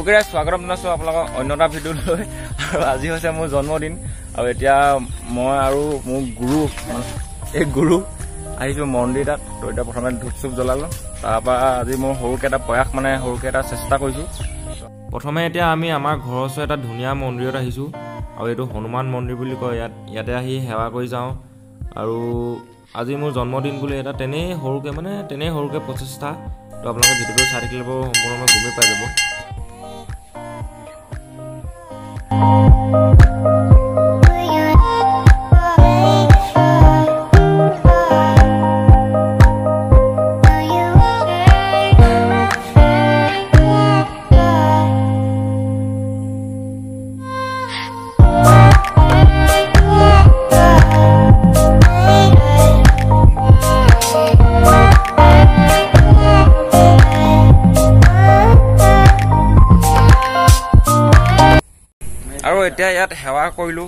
okay স্বাগতম জনাইছো আপোনালোকক অন্য এটা ভিডিঅ' লৈ আৰু আজি হৈছে মোৰ জন্মদিন আৰু এতিয়া মই আৰু মোৰ গুৰু আহিছো মন্দিৰ তাত তো এতিয়া প্ৰথমে ধূপ চুপ জ্বলালো তাৰপৰা আজি মই সৰুকে এটা প্ৰয়াস মানে সৰুকে এটা চেষ্টা কৰিছো প্ৰথমে এতিয়া আমি আমাৰ ঘৰৰ ওচৰত এটা ধুনীয়া মন্দিৰত আহিছো আৰু এইটো হনুমান মন্দিৰ বুলি কয় ইয়াতে আহি সেৱা কৰি যাওঁ আৰু আজি মোৰ জন্মদিন বুলি এটা তেনেই সৰুকে প্ৰচেষ্টা তো আপোনালোকে ভিডিঅ'টো চাই থাকিলে সম্পূৰ্ণভাৱে গমেই পাই যাব আৰু এতিয়া ইয়াত সেৱা কৰিলো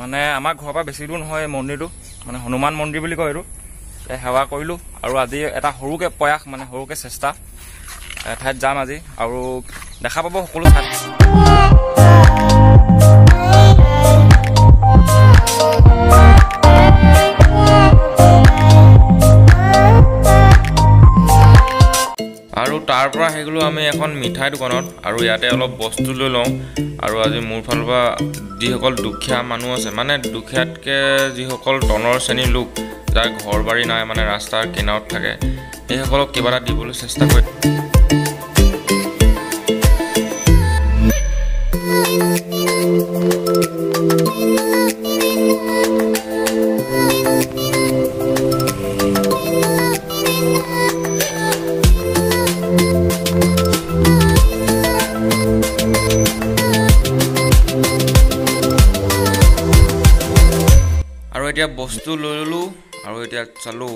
মানে আমাৰ ঘৰৰ পৰা বেছি দূৰ নহয় মন্দিৰটো মানে হনুমান মন্দিৰ বুলি কয় এইটো সেৱা কৰিলো আৰু আজি এটা সৰুকে প্ৰয়াস মানে সৰুকে চেষ্টা ঠাইত যাম আজি আৰু দেখা পাব সকলো ঠাই আৰু তাৰ পৰা আহি গ'লো আমি এখন মিঠাই দোকানত আৰু ইয়াতে অলপ বস্তু লৈ লওঁ আৰু আজি মোৰ ফালৰ পৰা যিসকল দুখীয়া মানুহ আছে মানে দুখীয়াতকৈ যিসকল তনৰ শ্ৰেণীৰ লোক যাৰ ঘৰ বাৰী নাই মানে ৰাস্তাৰ কিনাৰত থাকে সেইসকলক কিবা এটা দিবলৈ চেষ্টা কৰি আৰু এতিয়া বস্তু লৈ ললো আৰু এতিয়া চালো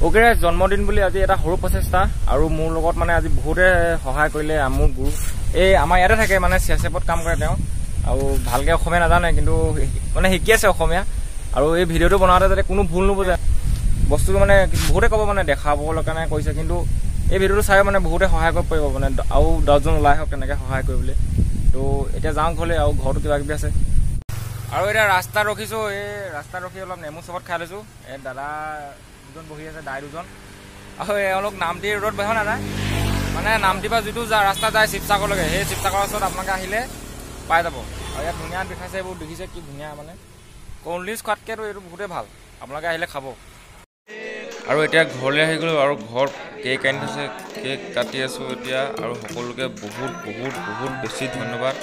ওকে জন্মদিন বুলি আজি এটা সৰু প্ৰচেষ্টা আৰু মোৰ লগত মানে আজি বহুতে সহায় কৰিলে মোৰ গুৰু এই আমাৰ ইয়াতে থাকে মানে চিয়াচেপত কাম কৰে তেওঁ আৰু ভালকে অসমীয়া নাজানে কিন্তু মানে শিকি আছে অসমীয়া আৰু এই ভিডিঅ'টো বনাওঁতে যাতে কোনো ভুল নুবুজে বস্তুটো মানে বহুতে ক'ব মানে দেখাবলৈ কাৰণে কৈছে কিন্তু এই ভিডিঅ'টো চাই মানে বহুতে সহায় কৰিব পাৰিব মানে আৰু 10জন ওলাই আহক তেনেকৈ সহায় কৰিবলৈ তো এতিয়া যাওঁ ঘৰলৈ আৰু ঘৰতো কিবা কিবি আছে আৰু এটা ৰাস্তা ৰখিছো এই ৰাস্তা ৰখি অলপ নেমু চবত খাই লৈছো এই দাদা দুজন বহি আছে দাই দুজন আৰু এওঁলোক নামটি ৰোডত বহে নাযায় মানে নামটিৰ পৰা যিটো ৰাস্তা যায় শিৱসাগৰলৈকে সেই শিৱসাগৰৰ ওচৰত আপোনালোকে আহিলে পাই যাব আৰু ইয়াত ধুনীয়া দেখাইছে এইবোৰ দেখিছে কি ধুনীয়া মানে কলডিছ খোৱাতকৈতো এইটো বহুতেই ভাল আপোনালোকে আহিলে খাব আৰু এতিয়া ঘৰলৈ আহি গ'লোঁ আৰু ঘৰত কেক আনি থৈছে কেক কাটি আছোঁ এতিয়া আৰু সকলোকে বহুত বহুত বহুত বেছি ধন্যবাদ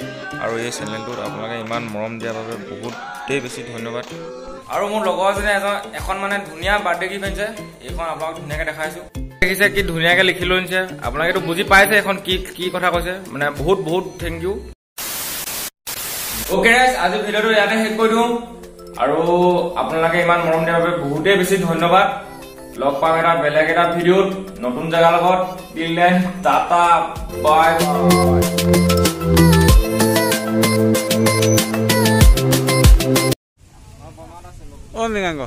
আৰু এই চেনেলটোত আপোনালোকে ইমান মৰম দিয়াৰ বাবে বহুতেই বেছি ধন্যবাদ আৰু মোৰ লগৰ এজনে এখন মানে ধুনীয়া বাৰ্থডে গিফ্ট আনিছে এইখন আপোনালোকক ধুনীয়াকৈ দেখাইছোঁ দেখিছে কি ধুনীয়াকৈ লিখি লৈ আনিছে আপোনালোকেতো বুজি পাইছে এখন কি কথা কৈছে মানে বহুত বহুত থেংক ইউ অ'কে গাইজ আজি ভিডিঅ'টো ইয়াতে শেষ কৰি দিওঁ আৰু আপোনালোকে ইমান মৰম দিয়াৰ বাবে বহুতেই বেছি ধন্যবাদ লগ পাম এটা বেলেগ এটা ভিডিঅ'ত নতুন জেগাৰ লগত টিল দেন টাটা বাই অ মৃগাংক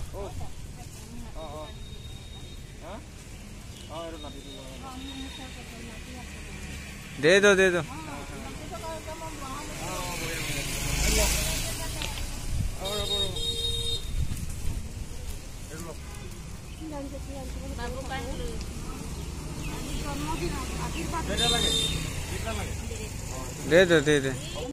দে দো দে দো